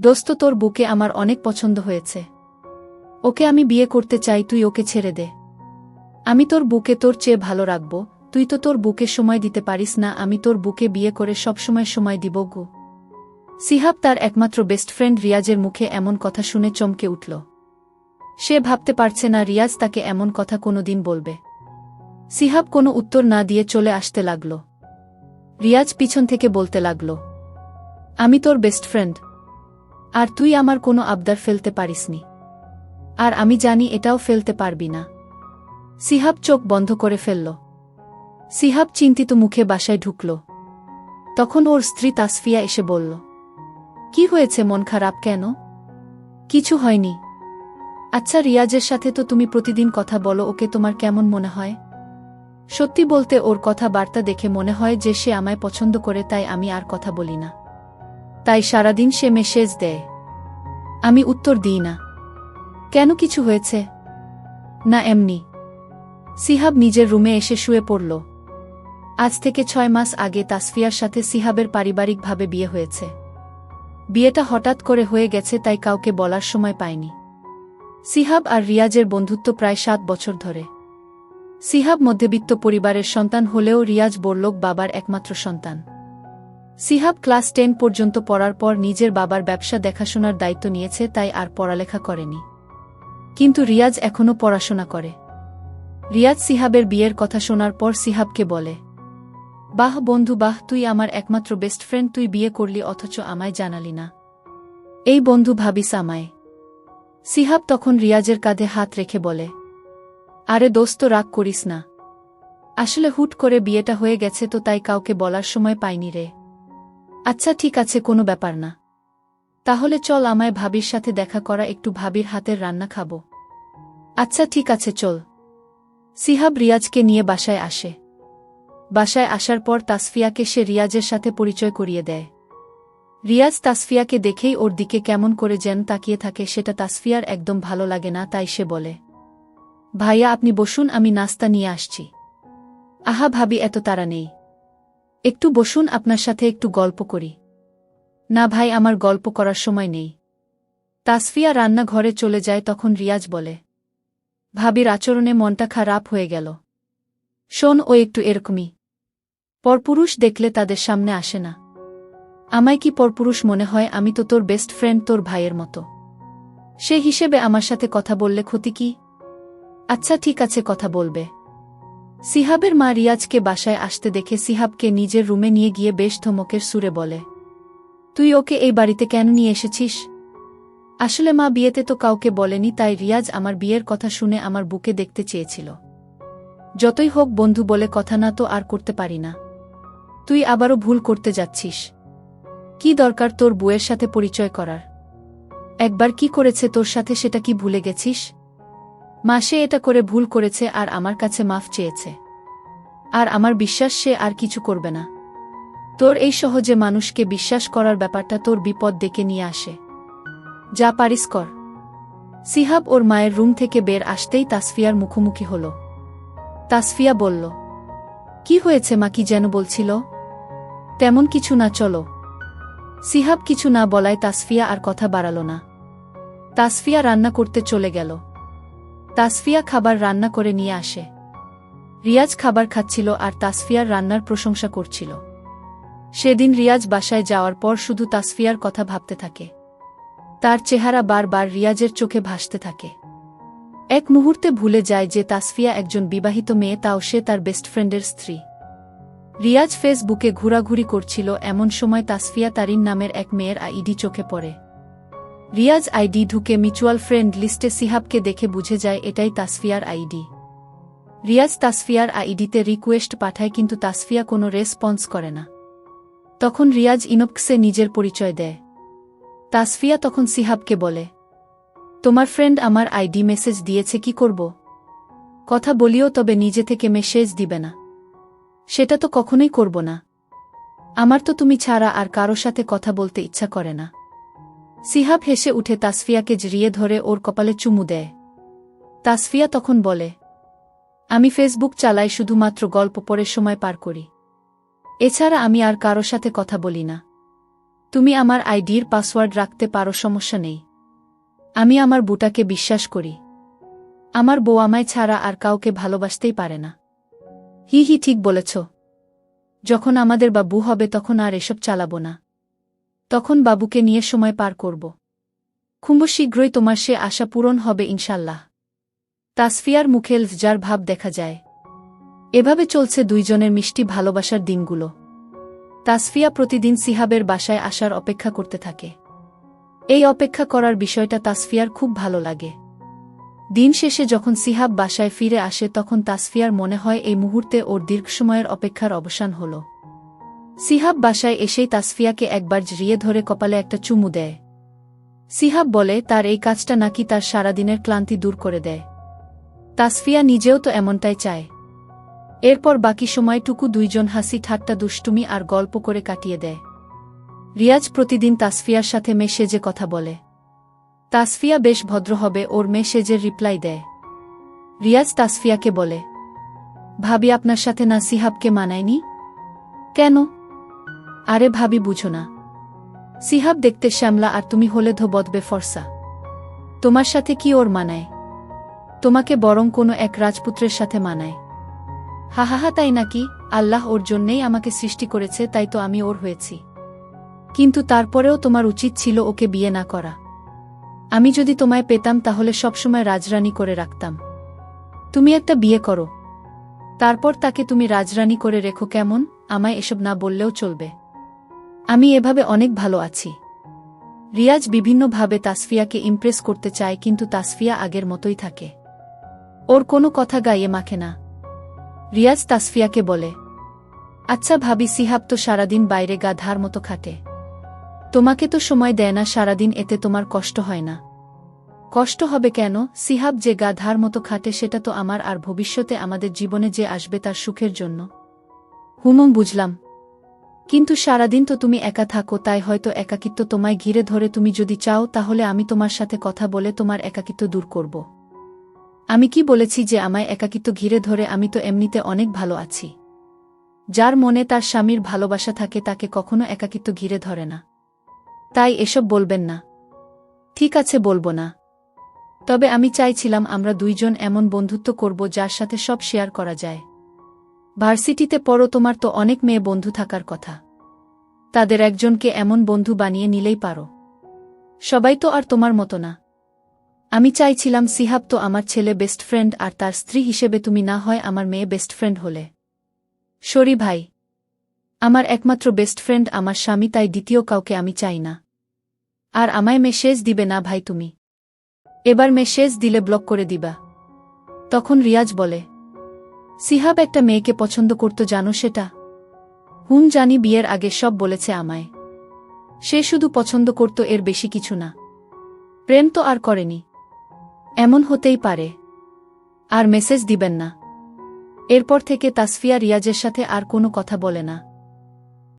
দোস্ত, তোর বুকে আমার অনেক পছন্দ হয়েছে। ওকে আমি বিয়ে করতে চাই, তুই ওকে ছেড়ে দে। আমি তোর বুকে তোর চেয়ে ভালো রাখব, তুই তো তোর বুকে সময় দিতে পারিস না, আমি তোর বুকে বিয়ে করে সবসময় সময় দিব গো। সিহাব তার একমাত্র বেস্ট ফ্রেন্ড রিয়াজের মুখে এমন কথা শুনে চমকে উঠল। সে ভাবতে পারছে না রিয়াজ তাকে এমন কথা কোনোদিন বলবে। সিহাব কোনো উত্তর না দিয়ে চলে আসতে লাগল। রিয়াজ পিছন থেকে বলতে লাগল, আমি তোর বেস্ট ফ্রেন্ড, আর তুই আমার কোনো আবদার ফেলতে পারিসনি, আর আমি জানি এটাও ফেলতে পারবি না। সিহাব চোখ বন্ধ করে ফেলল। সিহাব চিন্তিত মুখে বাসায় ঢুকল। তখন ওর স্ত্রী তাসফিয়া এসে বলল, কি হয়েছে, মন খারাপ কেন? কিছু হয়নি। আচ্ছা, রিয়াজের সাথে তো তুমি প্রতিদিন কথা বলো, ওকে তোমার কেমন মনে হয়? সত্যি বলতে ওর কথাবার্তা দেখে মনে হয় যে সে আমায় পছন্দ করে, তাই আমি আর কথা বলি না। তাই সারাদিন সে মেসেজ দেয়, আমি উত্তর দিই না। কেন, কিছু হয়েছে? না, এমনি। সিহাব নিজের রুমে এসে শুয়ে পড়ল। আজ থেকে 6 মাস আগে তাসফিয়ার সাথে সিহাবের পারিবারিকভাবে বিয়ে হয়েছে। বিয়েটা হঠাৎ করে হয়ে গেছে, তাই কাউকে বলার সময় পায়নি। সিহাব আর রিয়াজের বন্ধুত্ব প্রায় 7 বছর ধরে। সিহাব মধ্যবিত্ত পরিবারের সন্তান হলেও রিয়াজ বড়লোক বাবার একমাত্র সন্তান। সিহাব ক্লাস 10 পর্যন্ত পড়ার পর নিজের বাবার ব্যবসা দেখাশোনার দায়িত্ব নিয়েছে, তাই আর পড়ালেখা করেনি। কিন্তু রিয়াজ এখনও পড়াশোনা করে। রিয়াজ সিহাবের বিয়ের কথা শোনার পর সিহাবকে বলে, বাহ বন্ধু বাহ, তুই আমার একমাত্র বেস্ট ফ্রেন্ড, তুই বিয়ে করলি অথচ আমায় জানালি না। এই বন্ধু ভাবিস আমায়। সিহাব তখন রিয়াজের কাঁধে হাত রেখে বলে, আরে দোস্ত, রাগ করিস না। আসলে হুট করে বিয়েটা হয়ে গেছে তো, তাই কাউকে বলার সময় পাইনি রে। আচ্ছা ঠিক আছে, কোনো ব্যাপার না। তাহলে চল আমায় ভাবির সাথে দেখা করা, একটু ভাবির হাতের রান্না খাবো। আচ্ছা ঠিক আছে, চল। সিহাব রিয়াজকে নিয়ে বাসায় আসে। বাসায় আসার পর তাসফিয়াকে সে রিয়াজের সাথে পরিচয় করিয়ে দেয়। রিয়াজ তাসফিয়াকে দেখেই ওর দিকে কেমন করে যেন তাকিয়ে থাকে, সেটা তাসফিয়ার একদম ভালো লাগে না, তাই সে বলে, ভাইয়া আপনি বসুন, আমি নাস্তা নিয়ে আসছি। আহা ভাবি, এত তাড়া নেই, একটু বসুন, আপনার সাথে একটু গল্প করি। না ভাই, আমার গল্প করার সময় নেই। তাসফিয়া রান্নাঘরে চলে যায়। তখন রিয়াজ বলে, ভাবির আচরণে মনটা খারাপ হয়ে গেল। শোন, ও একটু এরকমই। পরপুরুষ দেখলে তাদের সামনে আসে না। আমায় কি পরপুরুষ মনে হয়? আমি তো তোর বেস্ট ফ্রেন্ড, তোর ভাইয়ের মতো। সে হিসেবে আমার সাথে কথা বললে ক্ষতি কি? আচ্ছা ঠিক আছে, কথা বলবে। সিহাবের মা রিয়াজকে বাসায় আসতে দেখে সিহাবকে নিজের রুমে নিয়ে গিয়ে বেশ ধমকের সুরে বলে, তুই ওকে এই বাড়িতে কেন নিয়ে এসেছিস? আসলে মা, বিয়েতে তো কাউকে বলেনি, তাই রিয়াজ আমার বিয়ের কথা শুনে আমার বুকে দেখতে চেয়েছিল। যতই হোক বন্ধু বলে কথা, না তো আর করতে পারি না। তুই আবারও ভুল করতে যাচ্ছিস। কি দরকার তোর বউয়ের সাথে পরিচয় করার? একবার কি করেছে তোর সাথে সেটা কি ভুলে গেছিস? মা, সে এটা করে ভুল করেছে আর আমার কাছে মাফ চেয়েছে। আর আমার বিশ্বাস সে আর কিছু করবে না। তোর এই সহজে মানুষকে বিশ্বাস করার ব্যাপারটা তোর বিপদ ডেকে নিয়ে আসে। যা পারিস কর। সিহাব ওর মায়ের রুম থেকে বের আসতেই তাসফিয়ার মুখোমুখি হল। তাসফিয়া বলল, কি হয়েছে মা, কি যেন বলছিল? তেমন কিছু না, চলো। সিহাব কিছু না বলায় তাসফিয়া আর কথা বাড়াল না। তাসফিয়া রান্না করতে চলে গেল। তাসফিয়া খাবার রান্না করে নিয়ে আসে। রিয়াজ খাবার খাচ্ছিল আর তাসফিয়ার রান্নার প্রশংসা করছিল। সেদিন রিয়াজ বাসায় যাওয়ার পর শুধু তাসফিয়ার কথা ভাবতে থাকে। তার চেহারা বারবার রিয়াজের চোখে ভাসতে থাকে। এক মুহূর্তে ভুলে যায় যে তাসফিয়া একজন বিবাহিত মেয়ে, তাও সে তার বেস্ট ফ্রেন্ডের স্ত্রী। রিয়াজ ফেসবুকে ঘোরাঘুরি করছিল, এমন সময় তাসফিয়া তারিন নামের এক মেয়ের আইডি চোখে পড়ে। রিয়াজ আইডি ঢুকে মিউচুয়াল ফ্রেন্ড লিস্টে সিহাবকে দেখে বুঝে যায় এটাই তাসফিয়ার আইডি। রিয়াজ তাসফিয়ার আইডিতে রিকোয়েস্ট পাঠায়, কিন্তু তাসফিয়া কোনো রেসপন্স করে না। তখন রিয়াজ ইনবক্সে নিজের পরিচয় দেয়। তাসফিয়া তখন সিহাবকে বলে, তোমার ফ্রেন্ড আমার আইডি মেসেজ দিয়েছে, কি করব? কথা বলিও, তবে নিজে থেকে মেসেজ দিবে না। সেটা তো কখনোই করব না। আমার তো তুমি ছাড়া আর কারো সাথে কথা বলতে ইচ্ছা করে না। সিহাব হেসে উঠে তাসফিয়াকে জড়িয়ে ধরে ওর কপালে চুমু দেয়। তাসফিয়া তখন বলে, আমি ফেসবুক চালাই, শুধুমাত্র গল্প পড়ে সময় পার করি। এছাড়া আমি আর কারো সাথে কথা বলি না। তুমি আমার আইডির পাসওয়ার্ড রাখতে পারো, সমস্যা নেই। আমি আমার বুটাকে বিশ্বাস করি। আমার বউ আমায় ছাড়া আর কাউকে ভালোবাসতেই পারে না। হি হি, ঠিক বলেছ। যখন আমাদের বাবু হবে তখন আর এসব চালাবো না। তখন বাবুকে নিয়ে সময় পার করব। খুব শীঘ্রই তোমার সে আশা পূরণ হবে ইনশাল্লাহ। তাসফিয়ার মুখে লজ্জার ভাব দেখা যায়। এভাবে চলছে দুইজনের মিষ্টি ভালোবাসার দিনগুলো। তাসফিয়া প্রতিদিন সিহাবের বাসায় আসার অপেক্ষা করতে থাকে। এই অপেক্ষা করার বিষয়টা তাসফিয়ার খুব ভালো লাগে। দিন শেষে যখন সিহাব বাসায় ফিরে আসে তখন তাসফিয়ার মনে হয় এই মুহূর্তে ওর দীর্ঘ সময়ের অপেক্ষার অবসান হল। সিহাব বাসায় এসেই তাসফিয়াকে একবার জড়িয়ে ধরে কপালে একটা চুমু দেয়। সিহাব বলে তার এই কাজটা নাকি তার সারাদিনের ক্লান্তি দূর করে দেয়। তাসফিয়া নিজেও তো এমনটাই চায়। এরপর বাকি সময়টুকু দুইজন হাসি ঠাট্টা দুষ্টুমি আর গল্প করে কাটিয়ে দেয়। রিয়াজ প্রতিদিন তাসফিয়ার সাথে মেসেজে কথা বলে। তাসফিয়া বেশ ভদ্র হবে ওর মেসেজের রিপ্লাই দেয়। রিয়াজ তাসফিয়াকে বলে, ভাবি আপনার সাথে না সিহাবকে মানায়নি? কেন? আরে ভাবি বুঝো না, সিহাব দেখতে শ্যামলা আর তুমি হলে ধোবদবে ফর্সা। তোমার সাথে কি ওর মানায়? তোমাকে বরং কোনো এক রাজপুত্রের সাথে মানায়। হাহাহা, তাই নাকি? আল্লাহ ওর জন্যেই আমাকে সৃষ্টি করেছে, তাই তো আমি ওর হয়েছি। কিন্তু তারপরেও তোমার উচিত ছিল ওকে বিয়ে না করা। আমি যদি তোমায় পেতাম তাহলে সবসময় রাজরানী করে রাখতাম। তুমি একটা বিয়ে করো, তারপর তাকে তুমি রাজরানী করে রেখো, কেমন? আমায় এসব না বললেও চলবে। আমি এভাবে অনেক ভালো আছি। রিয়াজ বিভিন্নভাবে তাসফিয়াকে ইমপ্রেস করতে চায়, কিন্তু তাসফিয়া আগের মতোই থাকে। ওর কোনো কথা গায়ে মাখে না। রিয়াজ তাসফিয়াকে বলে, আচ্ছা ভাবি, সিহাব তো সারাদিন বাইরে গাধার মতো খাটে। তোমাকে তো সময় দেয় না সারাদিন, এতে তোমার কষ্ট হয় না? কষ্ট হবে কেন? সিহাব যে গাধার মতো খাটে সেটা তো আমার আর ভবিষ্যতে আমাদের জীবনে যে আসবে তার সুখের জন্য। বুঝলাম, কিন্তু সারাদিন তো তুমি একা থাকো, তাই হয়তো একাকিত্ব তোমায় ঘিরে ধরে। তুমি যদি চাও তাহলে আমি তোমার সাথে কথা বলে তোমার একাকিত্ব দূর করব। আমি কি বলেছি যে আমায় একাকিত্ব ঘিরে ধরে? আমি তো এমনিতে অনেক ভালো আছি। যার মনে তার স্বামীর ভালোবাসা থাকে তাকে কখনো একাকিত্ব ঘিরে ধরে না। তাই এসব বলবেন না। ঠিক আছে, বলবো না। তবে আমি চাইছিলাম আমরা দুইজন এমন বন্ধুত্ব করব যার সাথে সব শেয়ার করা যায়। ভার্সিটিতে পড়ো, তোমার তো অনেক মেয়ে বন্ধু থাকার কথা। তাদের একজনকে এমন বন্ধু বানিয়ে নিলেই পারো। সবাই তো আর তোমার মতো না। আমি চাইছিলাম সিহাব তো আমার ছেলে বেস্ট ফ্রেন্ড, আর তার স্ত্রী হিসেবে তুমি না হয় আমার মেয়ে বেস্ট ফ্রেন্ড হলে। সরি ভাই, আমার একমাত্র বেস্ট ফ্রেন্ড আমার স্বামী, তাই দ্বিতীয় কাউকে আমি চাই না। আর আমায় মেসেজ দিবে না ভাই তুমি। এবার মেসেজ দিলে ব্লক করে দিবা। তখন রিয়াজ বলে, সিহাব একটা মেয়েকে পছন্দ করত, জানো সেটা? জানি, বিয়ের আগে সব বলেছে আমায়। সে শুধু পছন্দ করত, এর বেশি কিছু না। প্রেম তো আর করেনি। এমন হতেই পারে। আর মেসেজ দিবেন না। এরপর থেকে তাসফিয়া রিয়াজের সাথে আর কোনো কথা বলে না।